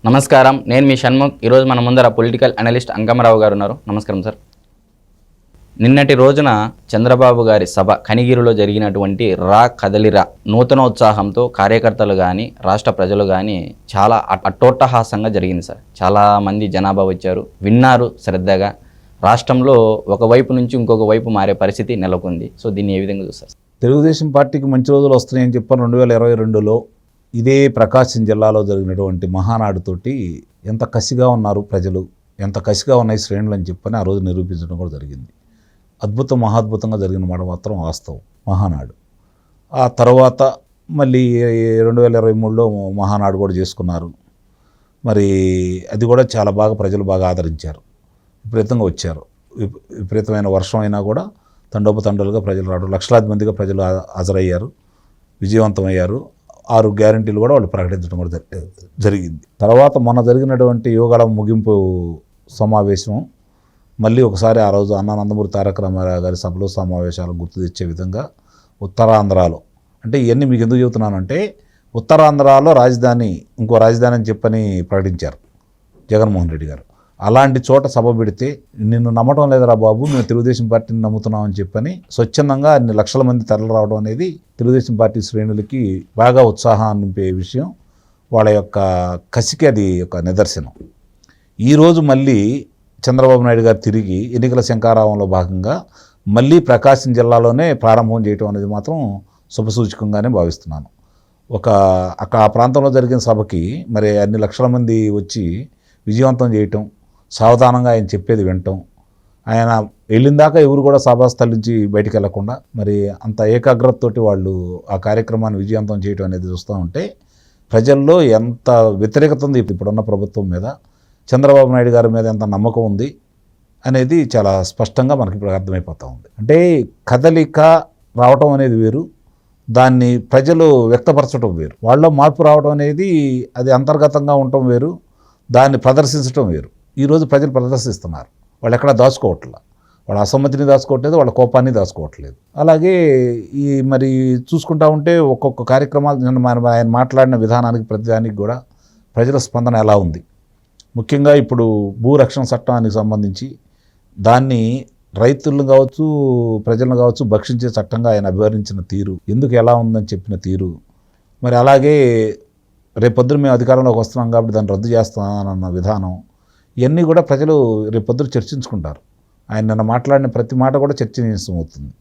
నమస్కారం, నేను మీ షణ్ముఖ్. ఈరోజు మన ముందర పొలిటికల్ అనలిస్ట్ అంకమరావు గారు ఉన్నారు. నమస్కారం సార్. నిన్నటి రోజున చంద్రబాబు గారి సభ కనిగిరిలో జరిగినటువంటి కదలిరా నూతనోత్సాహంతో కార్యకర్తలు కానీ రాష్ట్ర ప్రజలు కానీ చాలా అట్టోట్టహాసంగా జరిగింది సార్. చాలామంది జనాభా వచ్చారు, విన్నారు శ్రద్ధగా. రాష్ట్రంలో ఒకవైపు నుంచి ఇంకొక వైపు మారే పరిస్థితి నెలకొంది. సో దీన్ని ఏ విధంగా చూస్తారు? తెలుగుదేశం పార్టీకి మంచి రోజులు వస్తున్నాయని చెప్పాను. 2022లో ఇదే ప్రకాశం జిల్లాలో జరిగినటువంటి మహానాడుతోటి ఎంత కసిగా ఉన్నారు ప్రజలు, ఎంత కసిగా ఉన్నాయి శ్రేణులు అని చెప్పని ఆ రోజు నిరూపించడం కూడా జరిగింది. మహాద్భుతంగా జరిగిన మాట మాత్రం వాస్తవం మహానాడు. ఆ తర్వాత మళ్ళీ 2023లో మహానాడు కూడా చేసుకున్నారు. మరి అది కూడా చాలా బాగా ప్రజలు బాగా ఆదరించారు, విపరీతంగా వచ్చారు. విపరీతమైన వర్షం అయినా కూడా తండోపతండాలుగా ప్రజలు రావడం, లక్షలాది మందిగా ప్రజలు హాజరయ్యారు, విజయవంతమయ్యారు. 6 గ్యారంటీలు కూడా వాళ్ళు ప్రకటించడం కూడా జరిగింది. తర్వాత మొన్న జరిగినటువంటి యోగాల ముగింపు సమావేశం మళ్ళీ ఒకసారి ఆ రోజు నందమూరి తారక రామారావు గారి సభలో సమావేశాలు గుర్తు తెచ్చే విధంగా ఉత్తరాంధ్రలో, అంటే ఇవన్నీ మీకు ఎందుకు చెబుతున్నానంటే ఉత్తరాంధ్రలో ఇంకో రాజధాని అని చెప్పని ప్రకటించారు జగన్మోహన్ రెడ్డి గారు. అలాంటి చోట సభ పెడితే నిన్ను నమ్మటం లేదురా బాబు, మేము తెలుగుదేశం పార్టీని నమ్ముతున్నామని చెప్పని స్వచ్ఛందంగా అన్ని లక్షల మంది తరలి రావడం అనేది తెలుగుదేశం పార్టీ శ్రేణులకి బాగా ఉత్సాహాన్ని నింపే విషయం. వాళ్ళ యొక్క కసికి అది ఒక నిదర్శనం. ఈరోజు మళ్ళీ చంద్రబాబు నాయుడు గారు తిరిగి ఎన్నికల శంఖారావంలో భాగంగా మళ్ళీ ప్రకాశం జిల్లాలోనే ప్రారంభం చేయటం అనేది మాత్రం శుభసూచకంగానే భావిస్తున్నాను. అక్కడ ఆ ప్రాంతంలో జరిగిన సభకి మరి అన్ని లక్షల మంది వచ్చి విజయవంతం చేయటం, సావధానంగా ఆయన చెప్పేది వినటం, ఆయన వెళ్ళిన దాకా ఎవరు కూడా సభాస్థలి నుంచి బయటికి వెళ్లకుండా మరి అంత ఏకాగ్రతతోటి వాళ్ళు ఆ కార్యక్రమాన్ని విజయవంతం చేయటం అనేది చూస్తూ ఉంటే ప్రజల్లో ఎంత వ్యతిరేకత ఉంది ఇప్పుడున్న ప్రభుత్వం మీద, చంద్రబాబు నాయుడు గారి మీద ఎంత నమ్మకం ఉంది అనేది చాలా స్పష్టంగా మనకి ఇప్పుడు అర్థమైపోతూ ఉంది. అంటే కదలిక రావటం అనేది వేరు, దాన్ని ప్రజలు వ్యక్తపరచడం వేరు. వాళ్ళలో మార్పు రావడం అనేది అది అంతర్గతంగా ఉండటం వేరు, దాన్ని ప్రదర్శించడం వేరు. ఈరోజు ప్రజలు ప్రదర్శిస్తున్నారు. వాళ్ళు ఎక్కడా దాచుకోవట్లేదు, వాళ్ళ అసమ్మతిని దాచుకోవట్లేదు, వాళ్ళ కోపాన్ని దాచుకోవట్లేదు. అలాగే మరి చూసుకుంటా ఉంటే ఒక్కొక్క కార్యక్రమాలు ఆయన మాట్లాడిన విధానానికి ప్రతిదానికి కూడా ప్రజల స్పందన ఎలా ఉంది. ముఖ్యంగా ఇప్పుడు భూరక్షణ చట్టానికి సంబంధించి దాన్ని రైతులను కావచ్చు, ప్రజలను కావచ్చు భక్షించే చట్టంగా ఆయన అభివర్ణించిన తీరు, ఎందుకు ఎలా ఉందని చెప్పిన తీరు, మరి అలాగే రేపొద్దున మేము అధికారంలోకి వస్తున్నాం కాబట్టి దాన్ని రద్దు చేస్తామన్న విధానం, ఇవన్నీ కూడా ప్రజలు రేపొద్దున చర్చించుకుంటారు. ఆయన నిన్న మాట్లాడిన ప్రతి మాట కూడా చర్చనీయాంశం అవుతుంది.